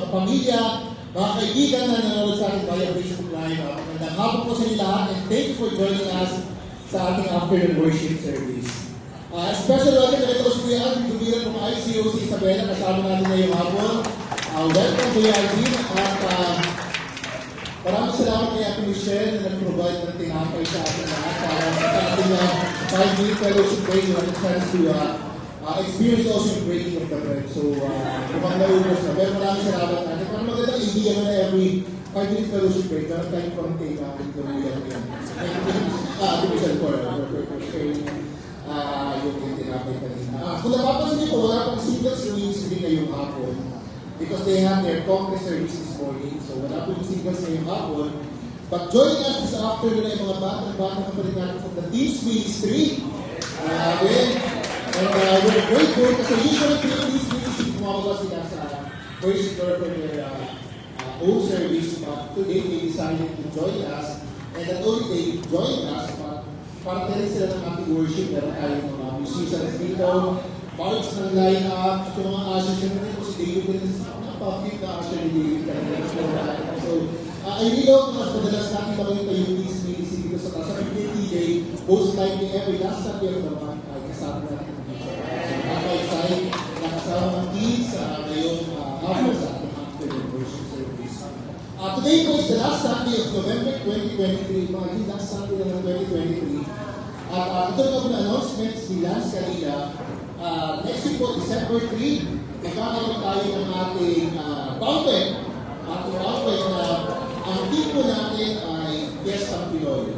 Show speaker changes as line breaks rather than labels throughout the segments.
kapamilya, mga kaibigan na nanonood sa atin via Facebook Live. Magandang hapon po sa inyo lahat and thank you for joining us sa ating afternoon worship service. Special welcome na ito sa Kuya Alvin Dumiran ng ICOC Isabela, kasama natin ngayong hapon. Welcome Kuya Alvin at maraming salamat kay Ate Michelle na nag-provide ng tinapay sa ating lahat para sa ating 5-minute fellowship break. You have a chance to experience also yung breaking of the bread. So, kumang naubos na. Pero maraming salamat natin. Parang magandang idea na every 5-minute fellowship break. Meron tayong konti na ating gawin. Thank you, Ate Michelle, for sharing yung tinapay kanina. Kung napapansin niyo po, wala pang single service din ngayong hapon. Because they have their Congress service this morning. So wala po yung singles ngayong hapon. But joining us this afternoon ay mga batang-batang kapalit natin from the Teens Ministry. And we're grateful kasi usually Teens Ministry kumakawa sila sa first door for their own service. But today they decided to join us. And not only they join us, but para rin sila ng ating worship. Meron tayong mga musicians dito. Parts ng line-up, at yung mga ushers, yun rin po si David, napakit na usher ni David. So, I really hope na madalas natin makita yung Teens Ministry dito sa taas. Sa PTJ, most likely every last Sunday of the month ay kasama natin dito. So, napaka-excited na kasama ng teens ngayong hapon sa ating afternoon worship service. Today po is the last Sunday of November 2023, mga last Sunday ng 2023. At ito na po na announcements ni Lance kanina. Next week po, December 3, magkakaroon tayo ng ating banquet. Ating banquet na ang team po natin ay Fiesta Pinoy.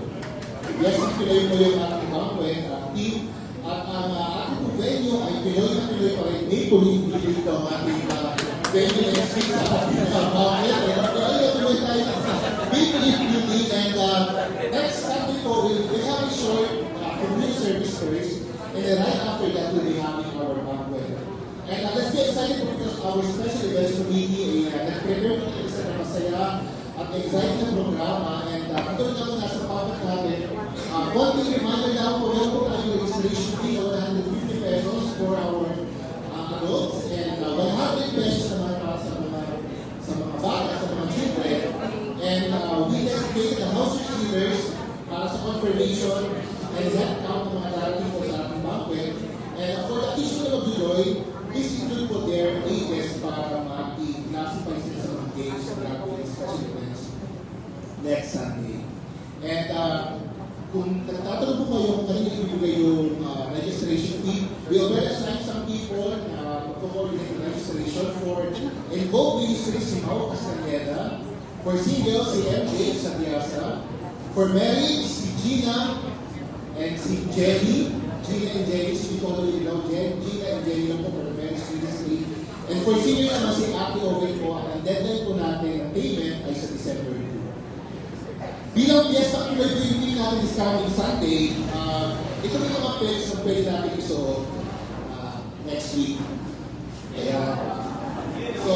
Fiesta Pinoy po yung ating banquet team. At ang ating po venue ay Pinoy na Pinoy pa rin. May pulitin dito ang ating venue next week sa ating banquet. Pinoy na Pinoy tayo sa May Pulitin. And next Sunday po, we'll have a short community service first. And then right after that, we'll be having our banquet. And let's get excited because our special events committee ay nag-prepare po isa na masaya at exciting na programa. And ito na po nasa papat natin. Konting reminder na po, meron po tayo registration fee of 150 pesos for our adults and 100 pesos naman para sa mga bata, sa mga children. And we designated the house receivers para sa confirmation and head count ng mga darating po sa ating banquet. And for the additional of joy, please include po their ages para ma-classify sila sa mga games na gagawin special events next Sunday. And kung nagtatanong po kayo kung kanina ibibigay yung registration fee, we already assigned some people na mag-coordinate the registration for involved ministries si Mau Castaneda, for singles si MJ sa Piazza, for married si Gina and si Jenny. Gina and Jenny, so we totally know Gina and Jenny lang po for the marriage ministry. And for seniors naman si Ate Owen po, ang deadline po natin ng payment ay sa December 2. Bilang Fiesta Pinoy po yung team natin this coming Sunday, ito rin mga pets na pwede natin isuot next week. Kaya, so,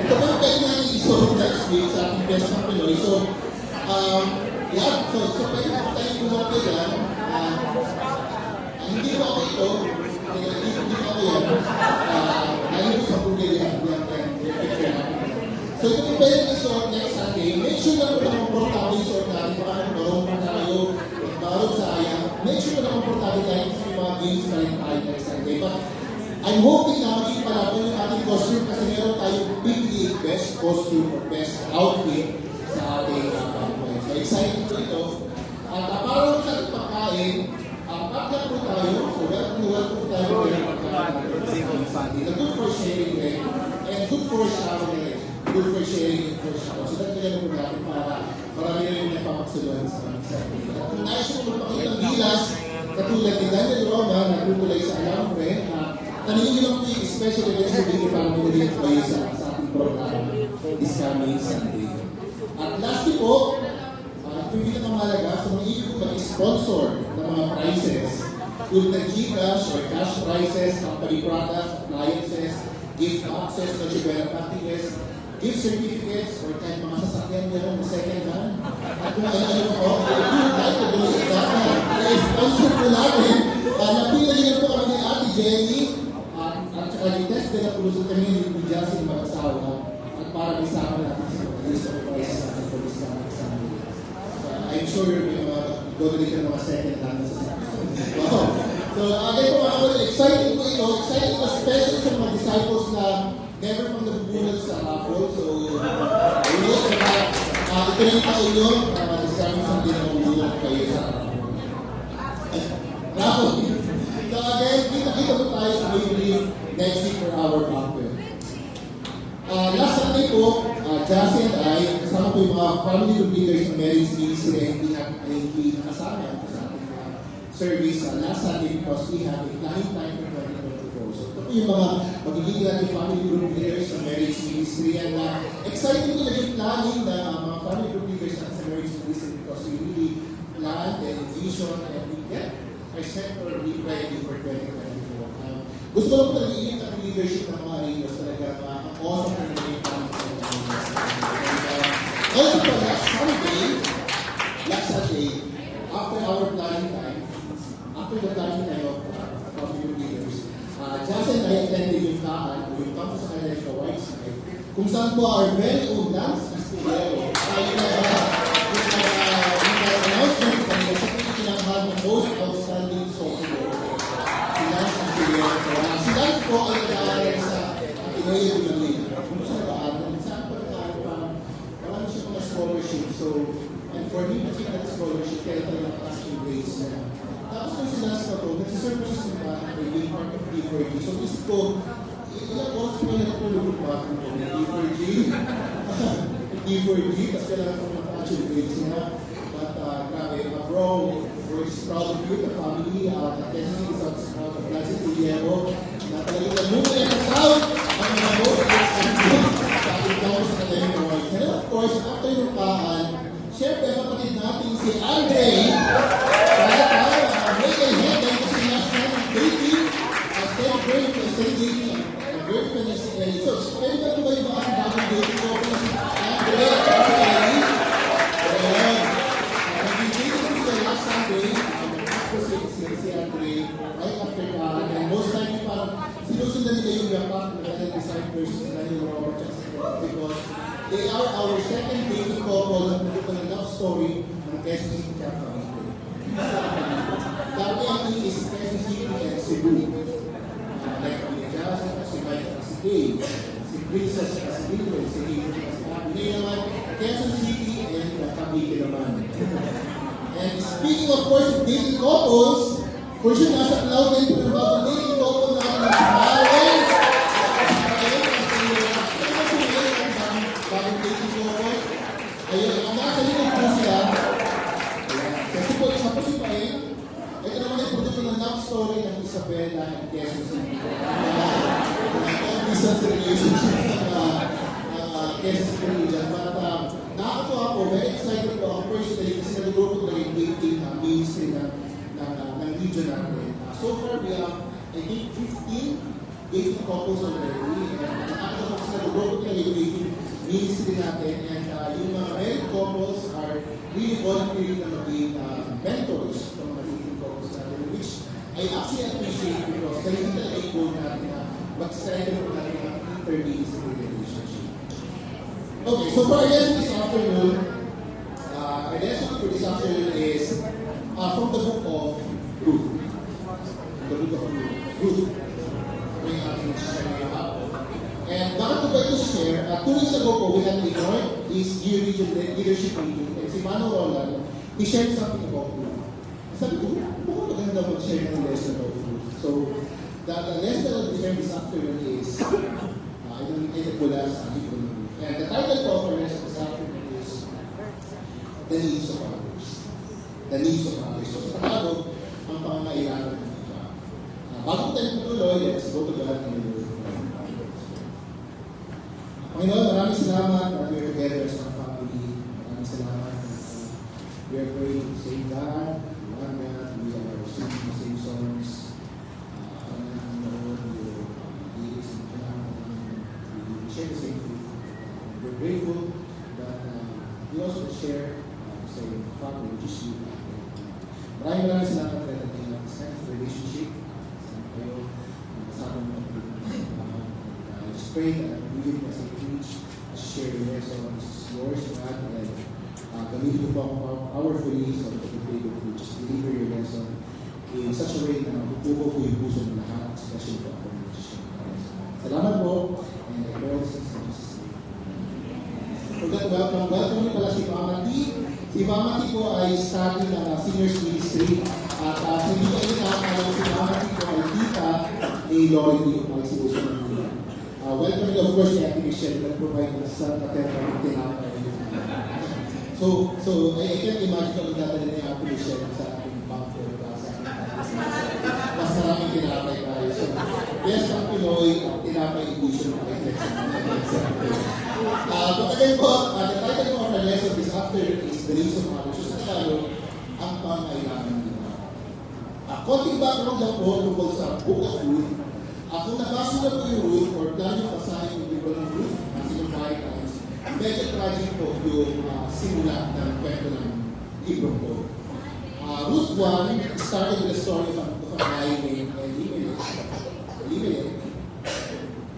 ito po yung pwede natin isuot next week sa ating Fiesta Pinoy. So, so pwede po tayo kumapit yan. Hindi ko ako ito. Hindi ko ako yan. Lalo ko sa Google yan. So ito po pwede na isuot next Sunday. Make sure na po na komportable yung suot natin. Baka marong pa tayo, marong sayang. Make sure na komportable tayo sa mga games na rin tayo next Sunday. But I'm hoping na maging palapon yung ating costume kasi meron tayong PPA best costume or best outfit sa ating banquet. So excited po ito. At para sa ating pagkain, pagkain po tayo. So welcome po tayo ng Sunday. Good for sharing rin. And good for showering. Good for sharing and for shower. So dahil po natin para marami na yung napapagsaluhan sa Sunday. At kung nais mo magpakita ng bilas, katulad ni Daniel Roma, nagpupulay sa Alambre, tanongin nyo lang po yung special events na bigay para mag-ulit kayo sa ating program this coming Sunday. At lastly po, ito yung pinakamahalaga sa mga ibig po mag-sponsor ng mga prizes. Tulad ng Gcash or cash prizes, company products, appliances, gift boxes, Nochibera packages, gift certificates, or kahit mga sasakyan nyo ng second hand. At kung ano-ano po, if you would like to donate that, i-sponsor po natin. Napila niyo po kami ni Ate Jenny, at saka ni Tess de la Cruz, kami ni Jasin Magasawa. At para isama natin sa mga list of prices natin for this coming Sunday. I'm sure you're going to mga second natin sa wow. So, again po mga kapatid, exciting po ito. Exciting po especially sa mga disciples na never pang nabubunod sa raffle. So, ito yung taon nyo, this coming Sunday na mabubunod kayo sa raffle. So, again, kita po tayo sa Maybe next week for our banquet. Last Sunday po, Jassy and I, kasama po yung mga family leaders ng marriage ministry ay hindi nakasama sa ating service last Sunday because we have a planning time for 2024. So ito po yung mga magiging natin family group leaders ng marriage ministry and exciting po naging planning na mga family group leaders natin sa marriage ministry because we really plan and vision and we get our center really ready for 2024. Gusto ko po nag-iinit ang leadership ng mga leaders talaga awesome na naging planning sa mga also po last Sunday, after our planning time, after the planning time of family leaders, Jassy and I attended yung taan, yung campus sa kanila sa White Side, kung saan po our very own dance Castillero. Yung announcement kanila, siya po kinamahal ng most outstanding sophomore. Si Lance Castillero. Si Lance po ay nag-aaral sa Pinoy Manila. Kung saan nag-aaral? Saan po nag-aaral? Marami siya mga scholarship. So, and for me, kasi scholarship, kaya talaga pass yung grades niya. Tapos kung sila sa to, nagsiserve siya sa mga being part of D4G. So, isip ko, ilang oras ko na natulog ba kung D4G? D4G, tapos kailangan ko na-pass yung grades niya. But, grabe, bro, we're just proud of you, the family, the testing is out of Blasio Guillermo, na talagang namunga yung sound, ang mga most sa ating tawag sa kanyang awards. And of course, after yung kaan, siyempre, kapatid natin si Andre, make a head dahil kasi last time ang dating, ang girlfriend niya si Ellie. So, pwede ba ito ba yung mga bagong dating ko po si Andre at si Ellie? Ayan. Nag-dating ko siya last Sunday, si Andre, right after kaan. And most time, parang sinusundan nila yung yapak ng kanyang disciples na yung Robert because they are our second dating couple na pumunta ng love story ng Quezon City Chapter. Dati ang is Quezon City and Cebu. Like si Jassy, si Mike, si Kay, si Princess, si Mildred, si David, si Abby. Ngayon naman, Quezon City and Cavite naman. And speaking of course of dating couples, for sure nasa cloud din po about the dating couple na ang Gonzales. Ayun, ang nasa likod po sila. Kasi po, isa po si Paeng. Ito naman yung produkto ng love story ng Isabela and Quezon City. Long-distance relationship ng Quezon City region. But nakakatuwa po, very excited po ako personally kasi nag-group ko naging dating ministry ng region natin. So far, we have, I think, 15 dating couples already. And nakakatuwa kasi nag-group ko naging dating ministry natin and yung mga married couples are really volunteering na maging mentors ng mga dating couples natin, which I actually appreciate because ganito talaga yung goal natin na mag-strengthen po natin ang intermediary relationship. Okay, so for our lesson this afternoon, our lesson for this afternoon is from the book of Ruth. The book of Ruth. May ating share ngayon up. And bakit ko ba ito share? 2 weeks ago po, we had a Northeast Region Leadership Meeting and si Mano Roland, he shared something about food. Sabi ko, baka maganda mag-share ng lesson about food. So, the lesson that I'll be sharing this afternoon is, I don't need it mula sa ating community. And the title po of our lesson this afternoon is, The Needs of Others. The Needs of Others. So, sa Tagalog, ang pangangailangan ng iba. Bago tayo patuloy, let's go to God and Lord. Panginoon, maraming salamat that we're together as a family. Maraming salamat. We are praying to same God. One God, we are singing the same songs. Lord, your deeds and plan. We share the same faith. We're grateful that we also share the same family, just you. Maraming salamat that we have this relationship. Kayo, kasama mo. I just pray that we will as a preach, share your lesson. This is yours, God, and gamitin mo po ako powerfully so that you'll be able to just deliver your lesson in such a way na mapupupo po yung puso ng lahat, especially po ako ng Christian. Salamat po, and I pray this in Jesus' name. Welcome niyo pala si Mama T. Si Mama T po ay studying ng seniors ministry at hindi ko rin nakakala si Mama T po ay tita ni Lord Lee ay si Uso ng Lila. Welcome of course ni Ate Michelle that provide us sa katera ng tinapay. So I can't imagine kung magdadala ni Ate Michelle sa ating banquet sa ating mas maraming tinapay tayo. So yes, ang Pinoy, tinapay edition ng next but again po, the title of our lesson is after is the reason why. So sa Tagalog, ang pangailangan nila. Konting background lang po tungkol sa Book of Ruth. Kung nabasa na po yung Ruth or plano yung pasahin yung libro ng Ruth, yung 5 times, medyo tragic po yung simula ng kwento ng libro po. Ruth 1 started with the story of a guy named Elimelech.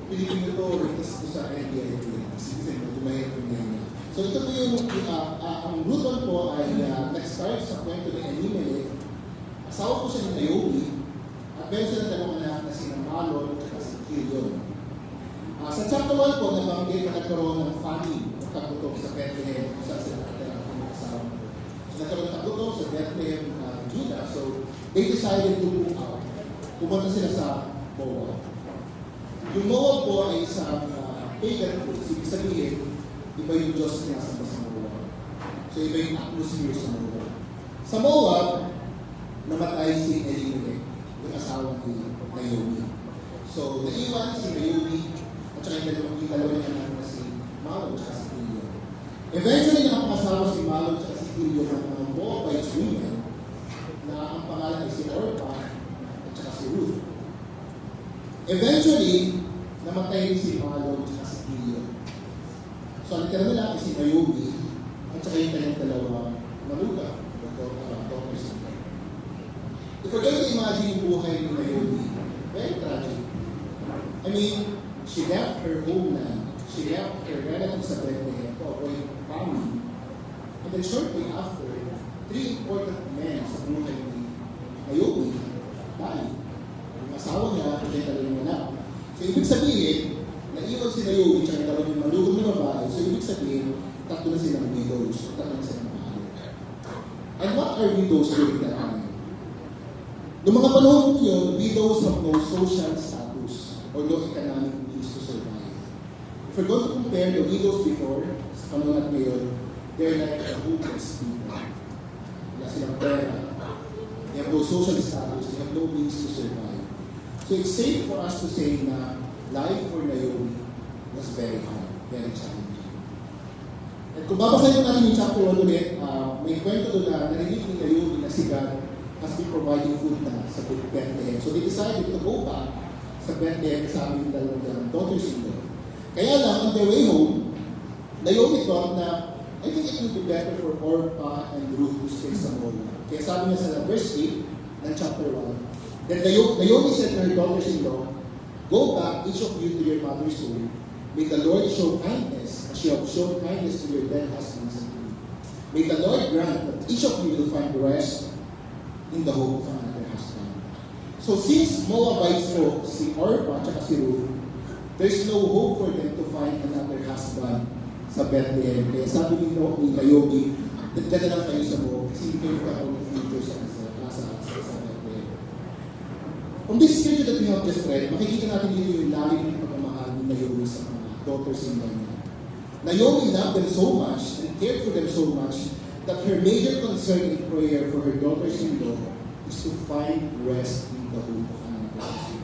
Pilipino to, rintas ko sa NDI. So ito po yung, ang Ruth 1 po ay nag-start sa kwento ni Elimelech. Asawa po siya ni Naomi, at meron sila dalawang anak na si Malon at si Kilion. Sa chapter 1 po, nabanggit na nagkaroon ng famine o tagutok sa Bethlehem kung saan sila nakatira ang asawa. So nagkaroon ng tagutok sa Bethlehem, Judah. So they decided to move out. Pumunta sila sa Moab. Yung Moab po ay isang pagan po. Ibig sabihin, iba yung Diyos na nasa sa Moab. So iba yung atmosphere sa Moab. Sa Moab, namatay si Elimelech, yung asawa ni Naomi. So naiwan si Naomi at saka yung dalawa niya na si Malon at si Kilion. Eventually, nakapangasawa si Malon at si Kilion ng mga Moabite women na ang pangalan ay si Orpah at saka si Ruth. Eventually, namatay si Malon at si Kilion. So ang tira nila ay si Naomi at saka yung kanyang dalawang maluga. If we're going to imagine yung buhay ni Naomi, very tragic. I mean, she left her homeland, she left her relatives sa Bethlehem to avoid famine. And then shortly after, 3 important men sa buhay ni Naomi died. Yung asawa niya, at yung dalawang anak. So ibig sabihin, naiwan si Naomi at yung dalawang malugod na babae. So ibig sabihin, tatlo na silang widows, tatlo na silang mahal. And what are widows during that time? Noong mga panahon po yun, widows have no social status or no economic means to survive. If we're going to compare the widows before, sa panahon at ngayon, they're like the hopeless people. Wala silang pera. They have no social status. They have no means to survive. So it's safe for us to say na life for Naomi was very hard, very challenging. At kung babasahin natin yung chapter 1 ulit, may kwento doon na narinig ni Naomi na si God has been providing food na sa Bethlehem. So they decided to go back sa Bethlehem sa aming dalawang daughters-in-law. Kaya lang, on their way home, Naomi thought na, I think it would be better for Orpah and Ruth to stay sa Moab. Kaya sabi niya sa verse 8 ng chapter 1, then Naomi said to her daughters-in-law, go back, each of you, to your mother's home. May the Lord show kindness, as you have shown kindness to your dead husbands and to me. May the Lord grant that each of you will find rest in the hope of another husband. So since Moabites po, si Orpah at si Ruth, there's no hope for them to find another husband sa Bethlehem. Kaya sabi ni Naomi, dagdagan lang kayo sa Moab kasi hindi kayo magkakaroon ng future sa Bethlehem. On this scripture that we have just read, makikita natin dito yung lalim ng pagmamahal ni Naomi sa mga daughters-in-law niya. Naomi loved them so much and cared for them so much that her major concern in prayer for her daughters-in-law is to find rest in the hope of another husband.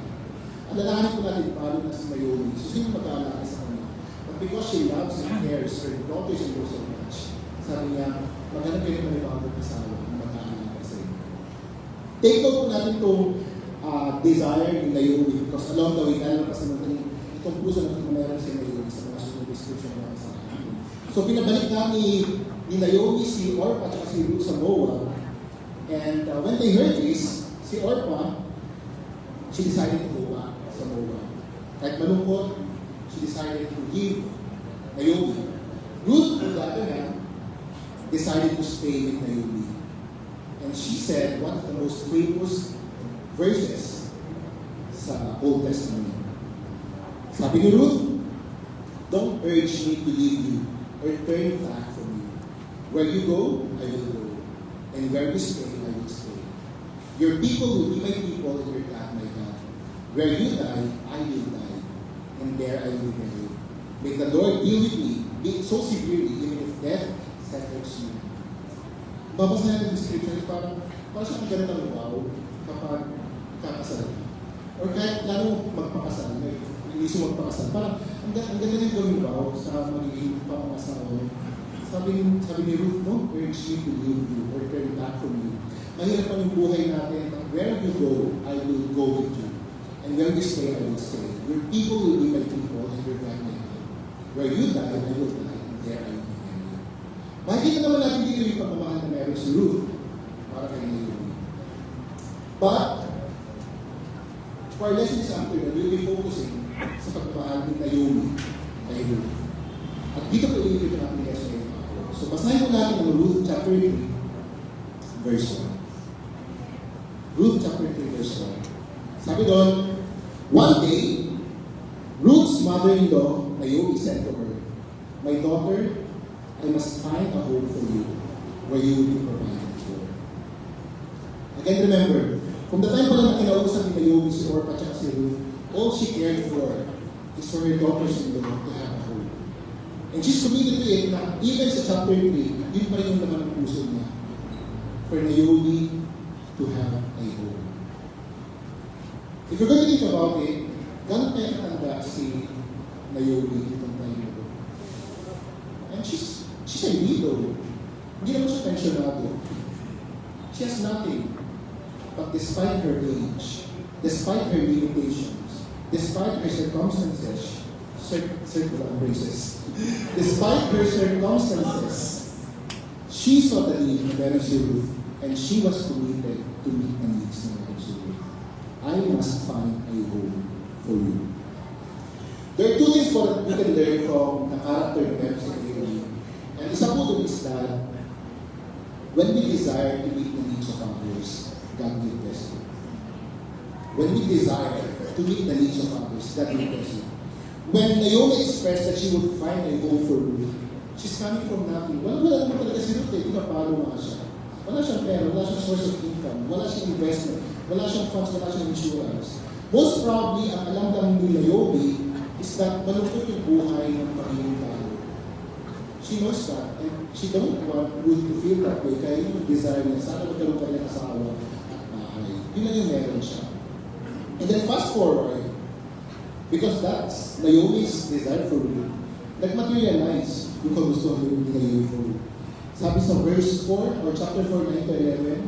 Alalahanin ko natin paano na si Naomi, so sino mag-aalala sa kanya? But because she loves and cares her daughters-in-law so much, sabi niya, maghanap kayo ng ibang asawa na mag-aalala sa inyo. Take note po natin itong desire ni Naomi because along the way, lalabas naman itong puso natin na meron si Naomi sa mga sunod description na sa akin. So pinabalik na ni Naomi si Orpah at si Ruth sa Moab. And when they heard this, si Orpah, she decided to go back sa Moab. Kahit malungkot, she decided to leave Naomi. Ruth, on the other hand, decided to stay with Naomi. And she said one of the most famous verses sa Old Testament. Sabi ni Ruth, don't urge me to leave you or turn back from you. Where you go, I will go. And where you stay, I will stay. Your people will be my people and your God, my God. Where you die, I will die. And there I will bury. May the Lord deal with me, be so severely, even if death separates you. Babasa natin yung description, parang siyang ganitang wow kapag kakasal. Or kahit lalo magpakasal, may inisip magpakasal. Parang ang ganda rin gawin wow sa magiging pangasawa. Sabi ni Ruth, no, urge me to leave you or turn back from you. Mahirap pa yung buhay natin. Where you go, I will go with you. And where you stay, I will stay. Your people will be my people and your God my God. Where you die, I will die. And there I will be buried. Makikita naman natin dito yung pagmamahal na meron si Ruth para kay Naomi. But, for our lesson this afternoon, we'll be focusing sa pagmamahal ni Naomi kay Ruth. At dito po yung natin lesson ngayon. So, basahin po natin ang Ruth chapter 3, verse 1. Ruth chapter 3, verse 1. Sabi doon, one day, Ruth's mother-in-law, Naomi, said to her, my daughter, I must find a home for you where you will be provided for. Again, remember, from the time pa lang na kinausap ni Naomi si Orpah at si Ruth, all she cared for is for her daughters-in-law to have a home. And she's committed to it na even sa chapter 3, yun pa rin yung naman ng puso niya for Naomi to have a home. If you're going to think about it, gano'n kaya katanda si Naomi itong time ito? And she's a widow. Hindi naman siya pensionado. She has nothing. But despite her age, despite her limitations, despite her circumstances, circular braces, despite her circumstances, she saw the need of Mary Ruth, and she was committed to meet the needs of Mary Ruth. I must find a home for you. There are two things that we can learn from the character of Mary Ruth. And isa po doon is that when we desire to meet the needs of others, God will bless you. When we desire to meet the needs of others, God will bless you. When Naomi expressed that she would find a home for Ruth, she's coming from nothing. Wala naman talaga si Ruth, di ba paro nga siya. Wala siyang pera, wala siyang source of income, wala siyang investment, wala siyang funds, wala siyang insurance. Most probably, ang alam lang ni Naomi is that malungkot yung buhay ng pagiging tao. She knows that, and she don't want Ruth to feel that way, kaya yung desire niya, sana magkaroon ka rin asawa at bahay. Yun lang yung meron siya. And then fast forward, because that's Naomi's desire for Ruth, nag-materialize yung kagustuhan ni Naomi for Ruth. Sabi sa verse 4, or chapter 4, 9 to 11,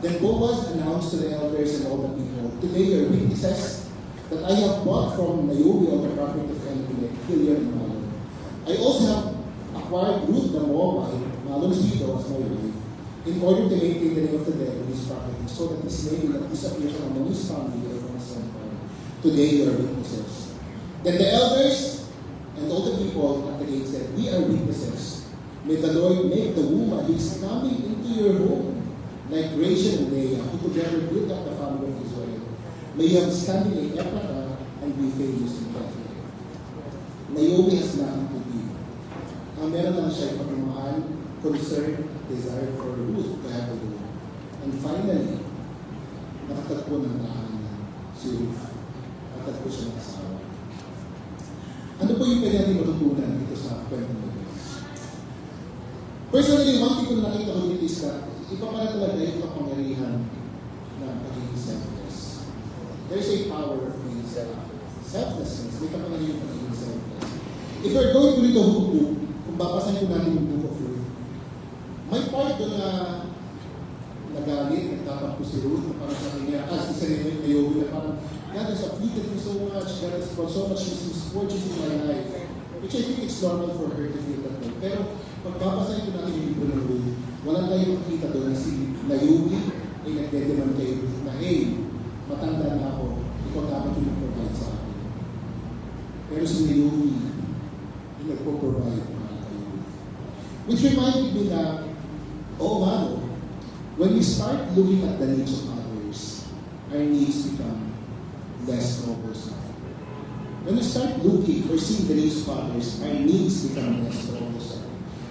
then Boaz announced to the elders and all the people, today your witnesses that I have bought from Naomi of the prophet of Elimelech, Kilion and Malon. I also have acquired Ruth the Moabite, Malon's widow, as my wife, in order to maintain the name of the dead in his property, so that this name will not disappear from among his family or from his empire. Today you are witnesses. Then the elders and all the people at the gate said, we are witnesses. May the Lord make the woman who is coming into your home, like Rachel and Leah, who together built up the family of Israel. May you have standing in Ephrathah and be famous in Bethlehem. Naomi has nothing to give. Ang meron lang siya pagmamahal, concern, desire for Ruth to have a home. And finally, nakatagpo ng tahanan si Ruth. Nakatagpo siya ng asawa. Ano po yung pwede natin matutunan dito sa kwento na ito? Personally, one thing ko nakita ko dito is that iba pala talaga yung kapangyarihan ng pagiging selfless. There's a power of being selflessness. May kapangyarihan ng pagiging selfless. If you're going to read the whole book, kung babasahin ko natin yung book of Ruth, may part doon na nagalit, nagtatampo si Ruth, na parang sa kanya, si Sarah Naomi, na parang, God has afflicted me so much, God has brought so much misfortunes in my life, which I think it's normal for her to feel that way. Pero, pag babasahin ko natin yung libro ng Ruth, wala tayong makita doon na si Naomi ay nagdedeman kay Ruth na, hey, matanda na ako, ikaw dapat yung mag-provide sa akin. Pero si Naomi, nagpo-provide para kayo. Which reminded me na, when we start looking at the needs of others, our needs become less troublesome. When we start looking or seeing the needs of others, our needs become less troublesome.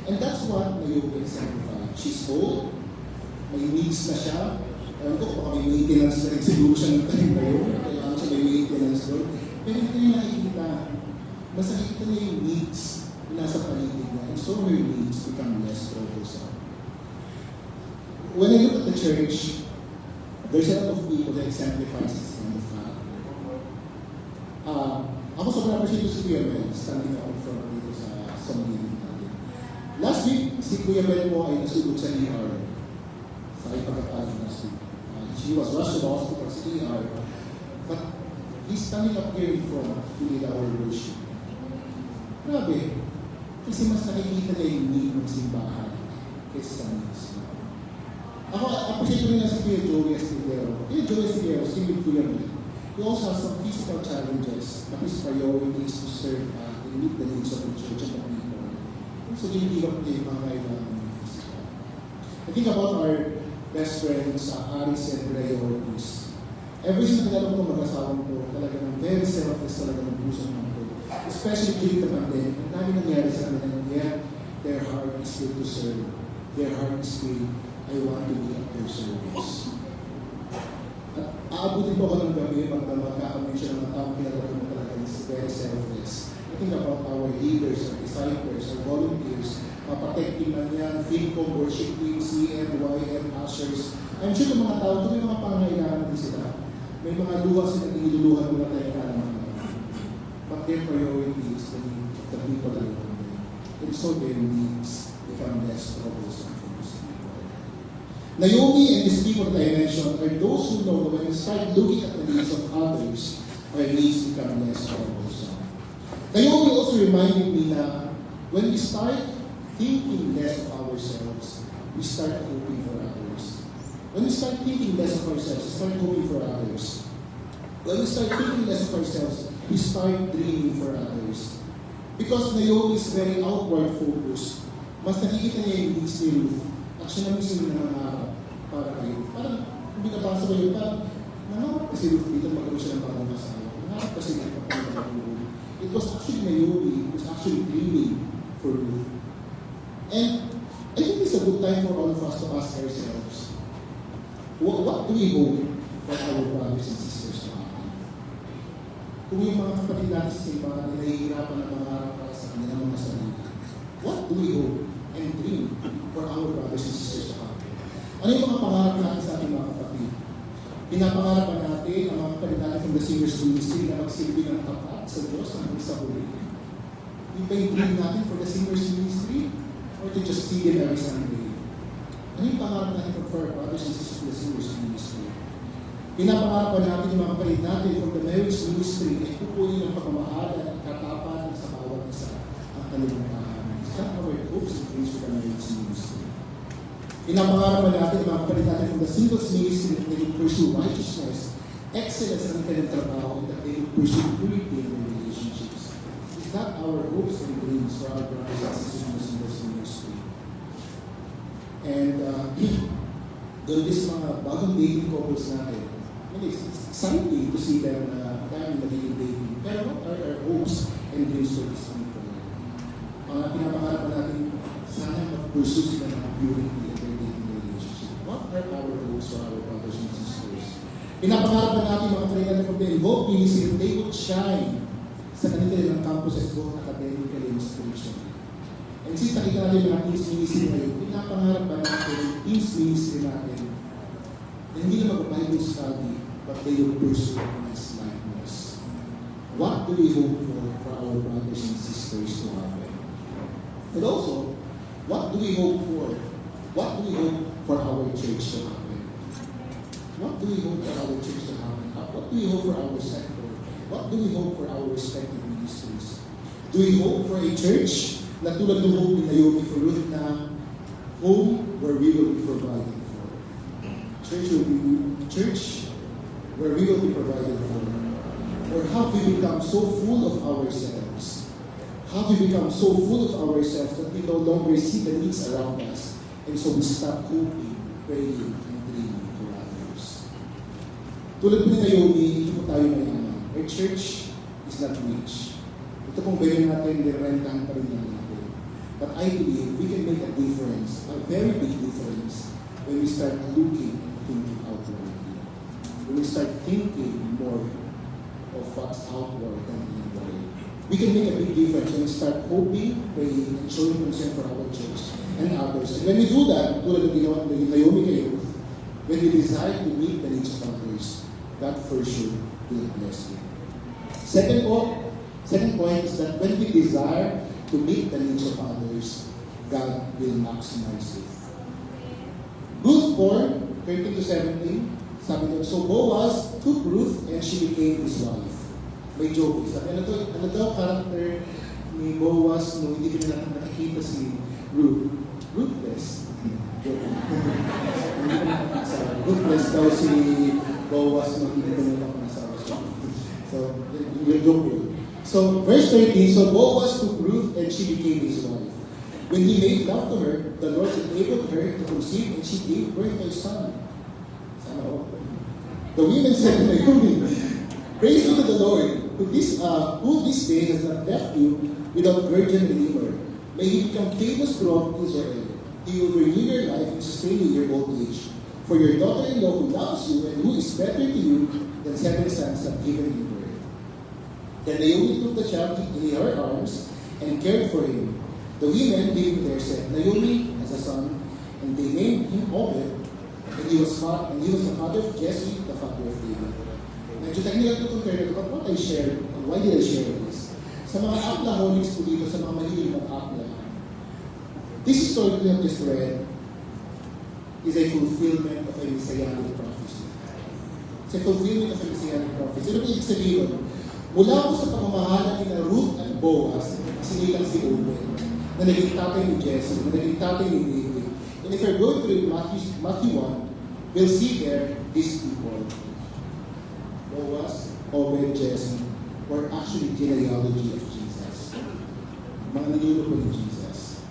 And that's what Naomi exemplified. She's old, may needs na siya. Alam ko, baka may maintenance na rin siguro siya ng time na yun. Kailangan siya may maintenance doon. Pero ito yung nakikita. Mas nakikita niya yung needs na nasa paligid niya. And so her needs become less troublesome. When I look at the church, there's a lot of people that exemplifies this kind of fact. Ako sobrang appreciate si Kuya Mel, standing up in front dito sa meeting natin. Last week, si Kuya Mel mo ay nasugod sa ER. Sa ipagkakalan last week. She was rushed to the hospital sa ER. But he's standing up here in front to lead our worship. Grabe. Kasi mas nakikita niya yung need ng simbahan kaysa sa needs. Ako, appreciate ko rin na si Kuya Joey Escudero. Kuya Joey Escudero, still with Kuya Mel. He also has some physical challenges, but his priority is to serve and meet the needs of the church and the people. So he give up the mga kailangan ng physical. I think about our best friends, Aris and priorities. Every single kilala ko mag-asawang ko, talaga ng very selfless talaga ng puso ng ko. Especially during the pandemic, ang dami nangyari sa kanila, yet their heart is still to serve. Their heart is still, I want to be at their service. At aabutin po ako ng gabi pag magkakamention ng mga taong kilala ko talaga is very selfless. I think about our leaders, our disciples, our volunteers, protecting man yan, FinCom, worship team, CM, YM, ushers. I'm sure yung mga tao, ito may mga pangailangan din sila. May mga luha silang iniluluhan mga tayo kailangan. But their priority is the need of the people that are there. And so their needs become less troublesome for these people. Naomi and these people that I mentioned are those who know that when we start looking at the needs of others, our needs become less troublesome. Naomi also reminded me that when we start thinking less of ourselves, we start hoping for others. When we start thinking less of ourselves, we start hoping for others. When we start thinking less of ourselves, we start dreaming for others. Because Naomi is very outward focused. Mas nakikita niya yung needs ni Ruth. At siya namin sila nangangarap para kayo. Parang, kung binabasa ko yun, parang, nangarap kasi Ruth dito, magkaroon siya ng bagong asawa. Nangarap kasi ng kapag-kapag-kapag. It was actually Naomi, it was actually dreaming for Ruth. And I think it's a good time for all of us to ask ourselves, what do we hope for our brothers and sisters to happen? Kung yung mga kapatid natin sa simbahan na nahihirapan na mangarap para sa kanilang mga sarili, what do we hope and dream for our brothers and sisters to happen? Ano yung mga pangarap natin sa ating mga kapatid? Pinapangarapan natin ang mga kapatid natin from the Singers Ministry na magsilbi ng tapat sa Diyos hanggang sa huli. Yung ba yung dream natin for the Singers Ministry? Or to just see them every Sunday? Ano yung pangarap natin for our brothers and sisters in the Singers Ministry? Pinapangarapan natin yung mga kapatid natin from the Marriage Ministry ay pupunin ang pagmamahalan at katapan sa bawat isa ang kalimantahan. Is that our hopes and dreams for the Marriage Ministry? Pinapangarapan natin yung mga kapatid natin from the Singles Ministry that they will pursue righteousness, excellence in kanilang trabaho, and that they will pursue purity in their relationships. Is that our hopes and dreams for our brothers and sisters in the Singles Ministry? And doon this mga bagong dating couples natin, it's exciting to see them dahil nagiging dating. Pero what are our hopes and dreams for these people? Pinapangarapan natin, sana mag-pursue sila ng purity in their dating relationship. What are our hopes for our brothers and sisters? Pinapangarapan natin mga kapatid from the involved ministry that they would shine sa kanilang campuses both academically and spiritually. And since nakita natin mga teens ministry ngayon, pinapangarapan natin yung teens ministry natin na hindi na mag-Bible study, but they will pursue Christ's likeness. What do we hope for our brothers and sisters to happen? And also, what do we hope for? What do we hope for our church to happen? What do we hope for our church to happen? What do we hope for our sector? What do we hope for our respective ministries? Do we hope for a church na tulad ng hope ni Naomi for Ruth na home where we will be provided for? Church where we will be provided for? Or have we become so full of ourselves? How we become so full of ourselves that we no longer see the needs around us. And so we stop hoping, praying, and dreaming for others. Tulad po ni Naomi, hindi po tayo mayaman. Our church is not rich. Ito pong bayan natin, nirentahan pa rin natin. But I believe we can make a difference, a very big difference, when we start looking and thinking outwardly. When we start thinking more of what's outward than inward. We can make a big difference when we start hoping, praying, and showing concern for our church and others. And when we do that, tulad ng ginawa ng Naomi kay Ruth, when we desire to meet the needs of others, God for sure will bless you. Second point is that when we desire to meet the needs of others, God will maximize it. Ruth 4, 13 to 17, sabi doon, so Boaz took Ruth and she became his wife. May joke. Sabi, ano daw character ni Boaz nung hindi ko natin nakikita si Ruth? Ruthless. Joke. Ruthless daw si Boaz nung hindi ko natin nakikita. So, yung joke yun. So, verse 13, so Boaz took Ruth and she became his wife. When he made love to her, the Lord enabled her to conceive and she gave birth to a son. The women said to Naomi, praise be to the Lord, who this day has not left you without virgin redeemer. May he become famous throughout Israel. He will renew your life and sustain you in your old age. For your daughter-in-law who loves you and who is better to you than 7 sons have given you. Then Naomi took the child in her arms and cared for him. The women living there said, Naomi has a son, and they named him Obed, and he was the father of Jesse, the father of David. Medyo technical to compare it, but what I shared, why did I share this? Sa mga aplaholics po dito, sa mga mahilig mag-apla, this story we have just read is a fulfillment of a messianic prophecy. It's a fulfillment of a messianic prophecy. Ano po ibig sabihin? Mula po sa pamamahala ni Ruth at Boaz, sinilang si Obed, na naging tatay ni Jesse, na naging tatay ni David. And if you're going to read Matthew 1, we'll see there these people. Boaz, Obed, Jesse, were actually genealogy of Jesus. Mga nilulo po ni Jesus.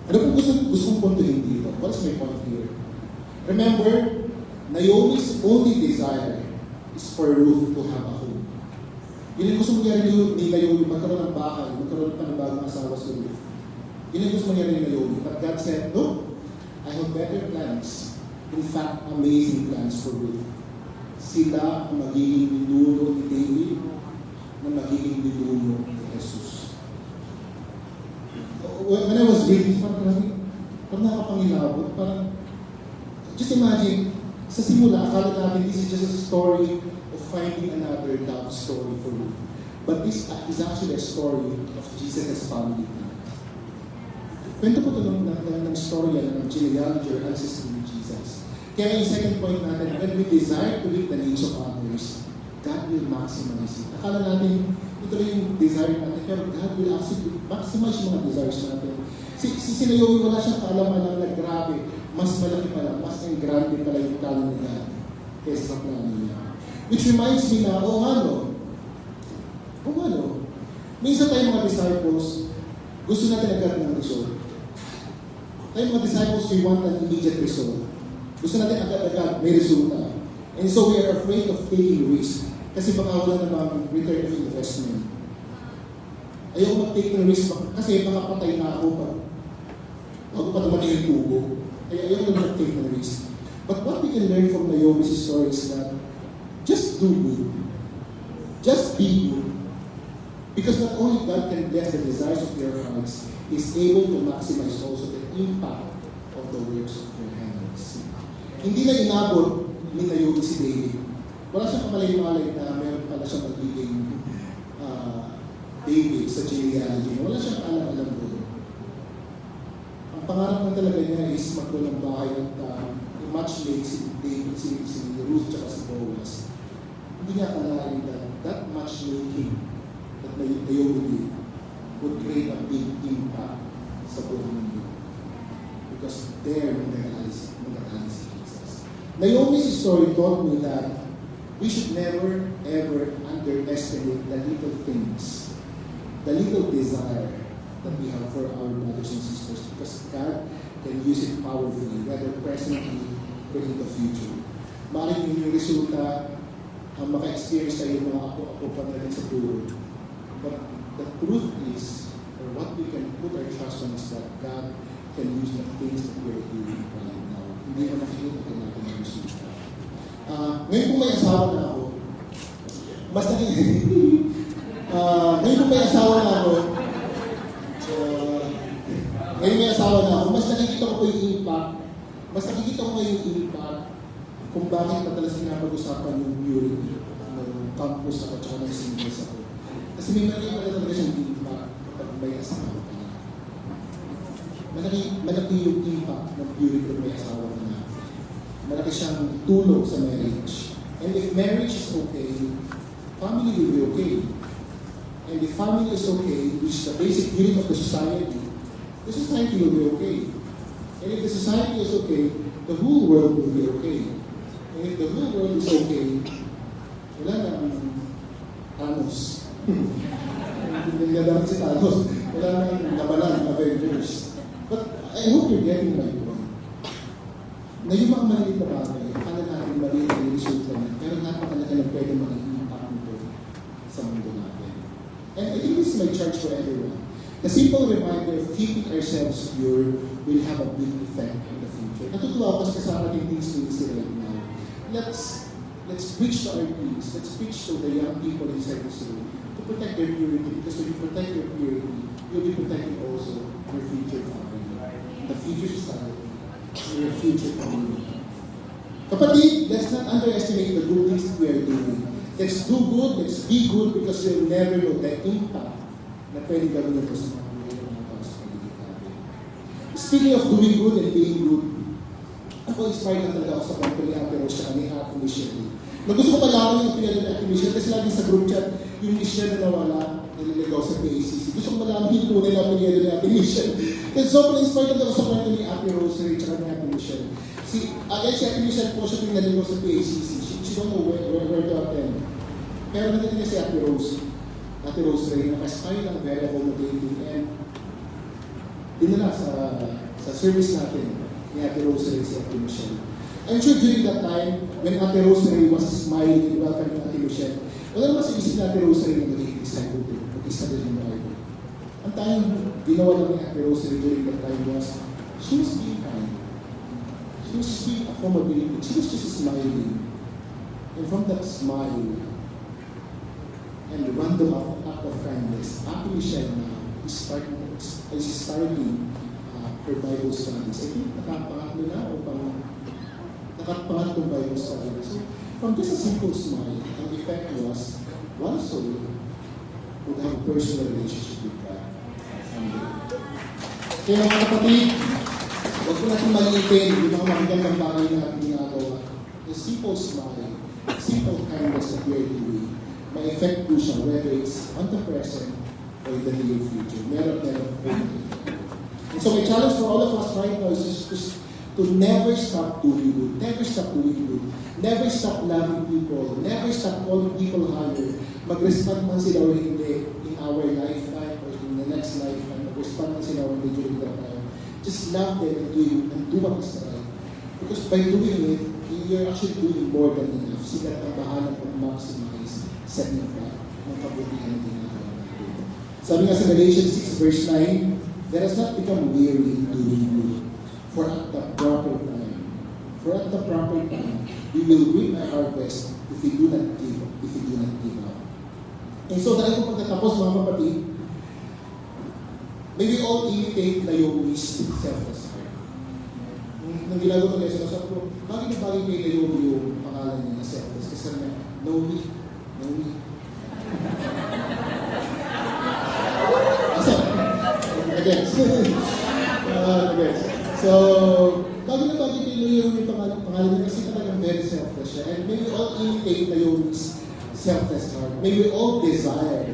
Ano po gusto kong puntuhin dito? What's my point here? Remember, Naomi's only desire is for Ruth to have a home. Yun yung gusto mangyari ni Naomi, magkaroon ng bahay, magkaroon pa ng bagong asawa sa Ruth. Yun yung gusto mangyari ni Naomi. But God said, no, I have better plans. In fact, amazing plans for Ruth. Sila ang magiging ninuno ni David na magiging ninuno ni Jesus. When I was reading, parang nakapangilabot, parang, just imagine, sa simula, akala natin this is just a story of finding another love story for you. But this is actually a story of Jesus' family. Kwento po ito ng story ng genealogy or ancestry of Jesus. Kaya yung second point natin, when we desire to meet the needs of others, God will maximize it. Akala natin, ito lang yung desire natin, pero God will actually maximize yung mga desires natin. Si Naomi, wala siyang kaalaman na grabe, mas malaki pala, mas grande pala yung plano ni God kaysa sa plano niya. Which reminds me na, minsan tayong mga disciples, gusto natin agad ng result. Tayong mga disciples, we want an immediate result. Gusto natin agad-agad, may resulta. And so we are afraid of taking risk. Kasi baka wala namang return of investment. Ayaw mag-take ng risk kasi baka patay na ako bago pa naman yung tubo. Kaya ayaw na mag-take ng risk. But what we can learn from Naomi's story is that just do good. Just be good. Because not only God can bless the desires of your hearts, He's able to maximize also the impact of the works of your hands. Hindi na inabot ni Naomi si David. Wala siyang kamalay-malay na meron pala siyang magiging David sa genealogy. Wala siyang alam-alam doon. Ang pangarap na talaga niya is magkaroon ng bahay at matchmake si David, si Ruth at si Boaz. Hindi niya akalain that matchmaking that Naomi did would create a big impact sa buong mundo. Because there, mag-realize Jesus. Naomi's story taught me that we should never, ever underestimate the little things, the little desire
that we have for our brothers and sisters, because God can use it powerfully, whether presently or in the future. Maaaring yung resulta, ang maka-experience kayo mga ako-ako pa na rin sa turo. But the truth is, or what we can put our trust on is that God can use the things that we are doing right now. Hindi mo nakikita ka natin ang resulta. Ngayon kung may asawa na ako, mas ngayon kung may asawa na ako, mas nakikita ko yung impact, kung bakit madalas pinapag-usapan yung purity ng campus ako at ng singles ako. Kasi may talaga siyang impact kapag may asawa ka na. Malaki yung impact ng purity kung may asawa ka na. Malaki siyang tulong sa marriage. And if marriage is okay, family will be okay. And if family is okay, which is the basic unit of the society will be okay. And if the society is okay, the whole world will be okay. And if the whole world is okay, wala nang Thanos. Hindi na dapat si Thanos. Wala nang nabalan, Avengers. But I hope you're getting my point. Na yung mga maliit na bagay, akala natin maliit na yung resulta na, pero napakalaga na pwede mag-impact nito sa mundo natin. And I think this is my charge for everyone. The simple reminder of keeping ourselves pure will have a big effect in the future. Natutuwa ako sa kasama ating things ministry right now. Let's preach to our teens. Let's preach to the young people inside this room to protect their purity. Because when you protect your purity, you'll be protecting also your future family, the future society, your future community. Kapatid, let's not underestimate the good things that we are doing. Let's do good, let's be good, because we'll never know the impact na pwede gawin ito sa mga buhay ng mga tao sa paligid natin. Speaking of doing good and being good, ako inspired na talaga ako sa kwento ni Ate Rose at ni Ate Michelle. Gusto ko malaman yung opinion ni Ate Michelle kasi lagi sa group chat, yung Michelle na nawala, nililigaw sa PACC. Gusto ko malaman yung tunay na opinion ni Ate Michelle. Kasi sobrang inspired ako sa kwento ni Ate Rose at ni Ate Michelle. Si Ate Michelle po siya yung naligaw sa PACC. She don't know where to attend. Pero nandito niya si Ate Rose. Ate Rose Ray, naka-spy lang, very accommodating, and dinala sa service natin ni Ate Rose Ray si Ate Michelle. I'm sure during that time, when Ate Rose Ray was smiling and welcoming Ate Michelle, wala naman sa isip ni Ate Rose Ray na magiging disciple to, mag-study ng Bible. Ang tayong ginawa lang ni Ate Rose Ray during that time was, she was being kind. She was just being accommodating. She was just smiling. And from that smile, and the random act of kindness, Ate Michelle is starting her Bible studies. I think nakapangatlo na o nakapangatlong Bible studies. So, from just a simple smile, ang effect was, one soul would have a personal relationship with God someday. Kaya mga kapatid, huwag ko natin maliitin yung mga magagandang bagay na ating ginagawa. The simple smile, simple kindness that we are doing, may effect po siya, whether it's on the present or in the near future. Meron. And so my challenge for all of us right now is just to never stop doing good. Never stop doing good. Never stop loving people. Never stop calling people higher. Mag-respond man sila o hindi in our lifetime or in the next lifetime. Mag-respond man sila o hindi during that time. Just love them and do what is right. Because by doing it, you're actually doing more than enough. Sila ang bahala pag-maximize sa impact ng kabutihan ng ginagawa natin. Sabi nga sa Galatians 6 verse 9, let us not become weary in doing good, for at the proper time, we will reap a harvest if we do not give up. And so dahil kung pagkatapos mga kapatid, may we all imitate Naomi's selfless heart. Nang ginagawa ko lesson, sabi ko, bagay na bagay kay Naomi yung pangalan niya na selfless. Kasi sabi niya, Naomi. So, bagay na bagay kay Naomi yung pangalan niya kasi talagang very selfless siya. And may we all imitate Naomi's selfless heart. May we all desire,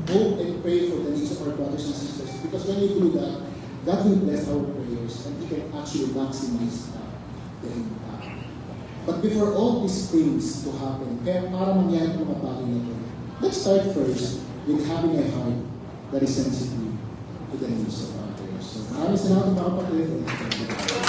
hope and pray for the needs of our brothers and sisters. Because when we do that, God will bless our prayers and He can actually maximize the impact. But before all these things to happen, kaya para mangyari ang mga bagay na ito, let's start first with having a heart that is sensitive to the needs of others. So maraming salamat mga kapatid.